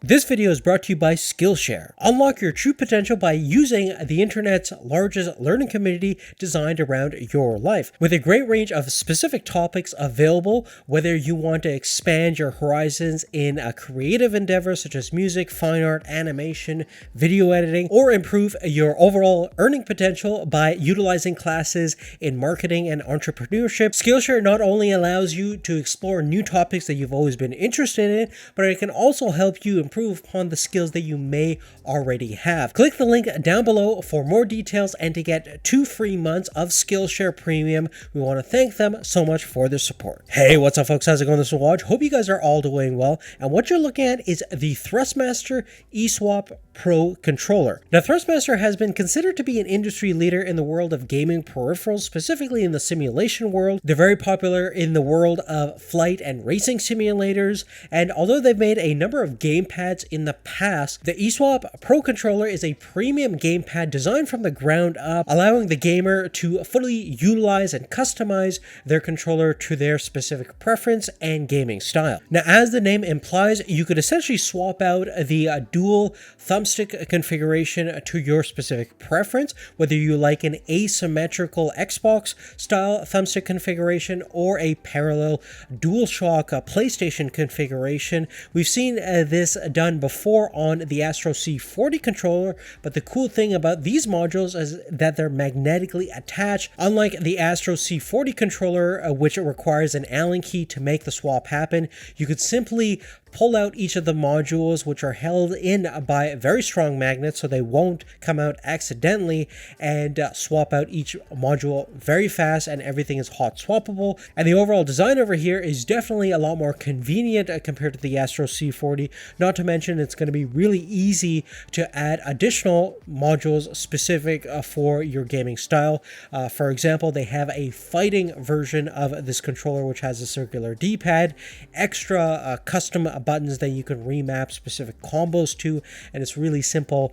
This video is brought to you by Skillshare. Unlock your true potential by using the internet's largest learning community designed around your life. With a great range of specific topics available, whether you want to expand your horizons in a creative endeavor such as music, fine art, animation, video editing, or improve your overall earning potential by utilizing classes in marketing and entrepreneurship, Skillshare not only allows you to explore new topics that you've always been interested in, but it can also help you improve upon the skills that you may already have. Click the link down below for more details and to get 2 free months of Skillshare Premium. We want to thank them so much for their support. Hey, what's up folks? How's it going? This is Waj. Hope you guys are all doing well. And what you're looking at is the Thrustmaster eSwap Pro controller. Now, Thrustmaster has been considered to be an industry leader in the world of gaming peripherals, specifically in the simulation world. They're very popular in the world of flight and racing simulators, and although they've made a number of gamepads in the past, the eSwap Pro controller is a premium gamepad designed from the ground up, allowing the gamer to fully utilize and customize their controller to their specific preference and gaming style. Now, as the name implies, you could essentially swap out the dual thumbstick configuration to your specific preference, whether you like an asymmetrical Xbox style thumbstick configuration or a parallel DualShock PlayStation configuration. We've seen this done before on the Astro C40 controller, but the cool thing about these modules is that they're magnetically attached. Unlike the Astro C40 controller, which requires an Allen key to make the swap happen, you could simply pull out each of the modules, which are held in by very strong magnets so they won't come out accidentally, and swap out each module very fast, and everything is hot swappable. And the overall design over here is definitely a lot more convenient compared to the Astro C40. Not to mention, it's going to be really easy to add additional modules specific for your gaming style. For example, they have a fighting version of this controller which has a circular D-pad, extra custom buttons that you can remap specific combos to, and it's really simple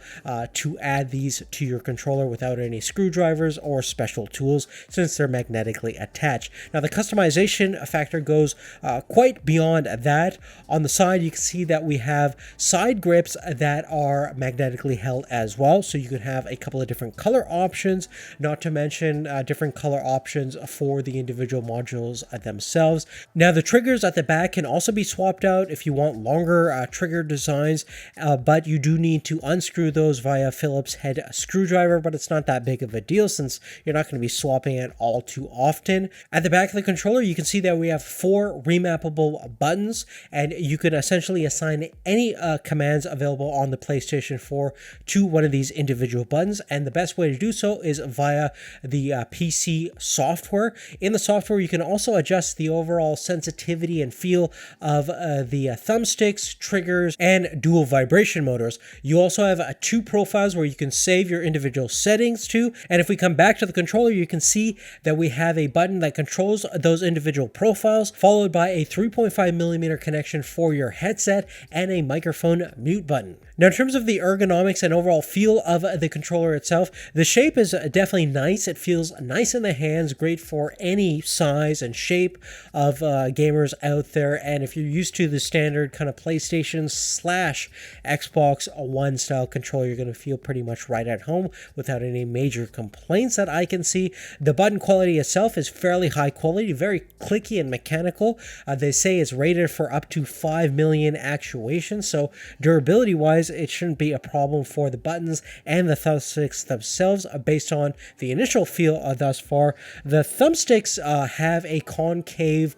to add these to your controller without any screwdrivers or special tools since they're magnetically attached. Now, the customization factor goes quite beyond that. On the side, you can see that we have side grips that are magnetically held as well, so you can have a couple of different color options, not to mention different color options for the individual modules themselves. Now, the triggers at the back can also be swapped out if you want longer trigger designs, but you do need to unscrew those via Phillips head screwdriver, but it's not that big of a deal since you're not going to be swapping it all too often. At the back of the controller, you can see that we have 4 remappable buttons, and you can essentially assign any commands available on the PlayStation 4 to one of these individual buttons, and the best way to do so is via the PC software. In the software, you can also adjust the overall sensitivity and feel of the thumbsticks, triggers, and dual vibration motors. You also have 2 profiles where you can save your individual settings to, and if we come back to the controller, you can see that we have a button that controls those individual profiles, followed by a 3.5mm connection for your headset and a microphone mute button. Now, in terms of the ergonomics and overall feel of the controller itself, the shape is definitely nice. It feels nice in the hands, great for any size and shape of gamers out there, and if you're used to the standard kind of PlayStation / Xbox One style controller, you're going to feel pretty much right at home without any major complaints that I can see. The button quality itself is fairly high quality, very clicky and mechanical. They say it's rated for up to 5 million actuations, so durability wise it shouldn't be a problem for the buttons and the thumbsticks themselves based on the initial feel thus far. The thumbsticks have a concave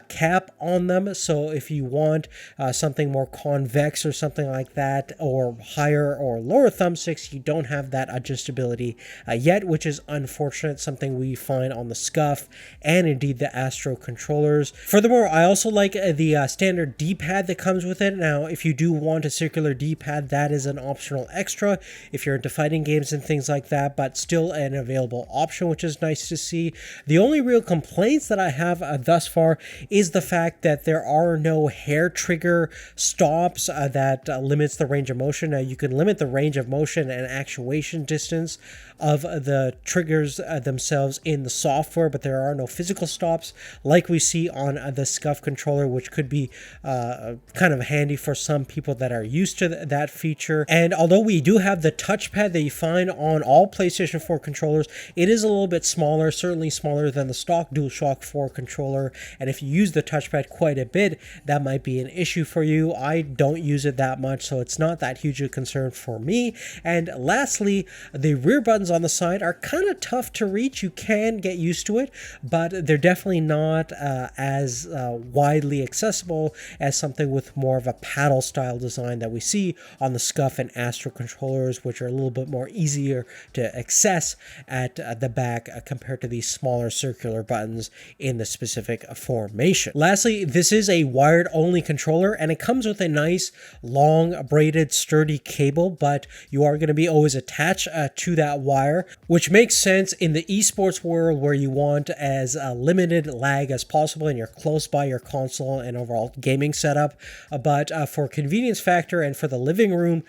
cap on them, so if you want something more convex or something like that, or higher or lower thumbsticks, you don't have that adjustability yet, which is unfortunate, something we find on the Scuff and indeed the Astro controllers. Furthermore, I also like the standard D-pad that comes with it. Now, if you do want a circular D-pad, that is an optional extra if you're into fighting games and things like that, but still an available option, which is nice to see. The only real complaints that I have thus far is the fact that there are no hair triggers trigger stops that limits the range of motion. Now you can limit the range of motion and actuation distance of the triggers themselves in the software, but there are no physical stops like we see on the SCUF controller, which could be kind of handy for some people that are used to that feature. And although we do have the touchpad that you find on all PlayStation 4 controllers, it is a little bit smaller, certainly smaller than the stock DualShock 4 controller. And if you use the touchpad quite a bit, that might be an issue for you. I don't use it that much, so it's not that huge a concern for me. And lastly, the rear buttons on the side are kind of tough to reach. You can get used to it, but they're definitely not as widely accessible as something with more of a paddle style design that we see on the SCUF and Astro controllers, which are a little bit more easier to access at the back compared to these smaller circular buttons in the specific formation. Lastly, this is a wired only controller, and it comes with a nice long braided sturdy cable, but you are going to be always attached to that wire, which makes sense in the esports world where you want as limited lag as possible and you're close by your console and overall gaming setup. But for convenience factor and for the living room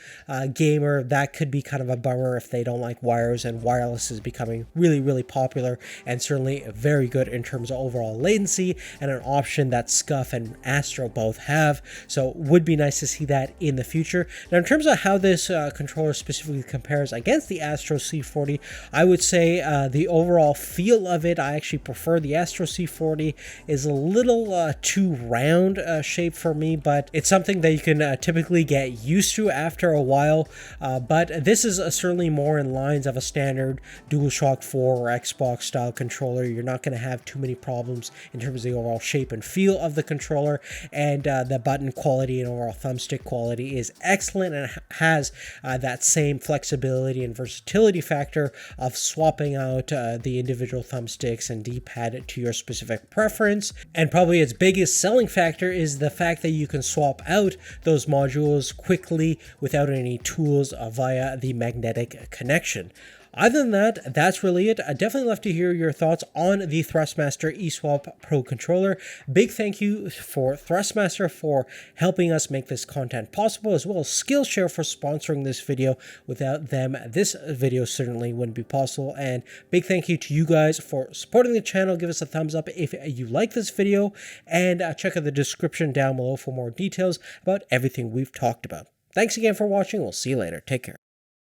gamer, that could be kind of a bummer if they don't like wires, and wireless is becoming really popular and certainly very good in terms of overall latency and an option that SCUF and Astro both have. So would be nice to see that in the future. Now, in terms of how this controller specifically compares against the Astro C40, I would say the overall feel of it, I actually prefer the Astro C40. Is a little too round shape for me, but it's something that you can typically get used to after a while. But this is certainly more in lines of a standard DualShock 4 or Xbox style controller. You're not going to have too many problems in terms of the overall shape and feel of the controller, and the button quality and overall thumbstick quality is excellent and has that same flexibility and versatility factor of swapping out the individual thumbsticks and D-pad to your specific preference. And probably its biggest selling factor is the fact that you can swap out those modules quickly without any tools via the magnetic connection. Other than that, that's really it. I'd definitely love to hear your thoughts on the Thrustmaster eSwap Pro controller. Big thank you for Thrustmaster for helping us make this content possible, as well as Skillshare for sponsoring this video. Without them, this video certainly wouldn't be possible. And big thank you to you guys for supporting the channel. Give us a thumbs up if you like this video, and check out the description down below for more details about everything we've talked about. Thanks again for watching. We'll see you later. Take care.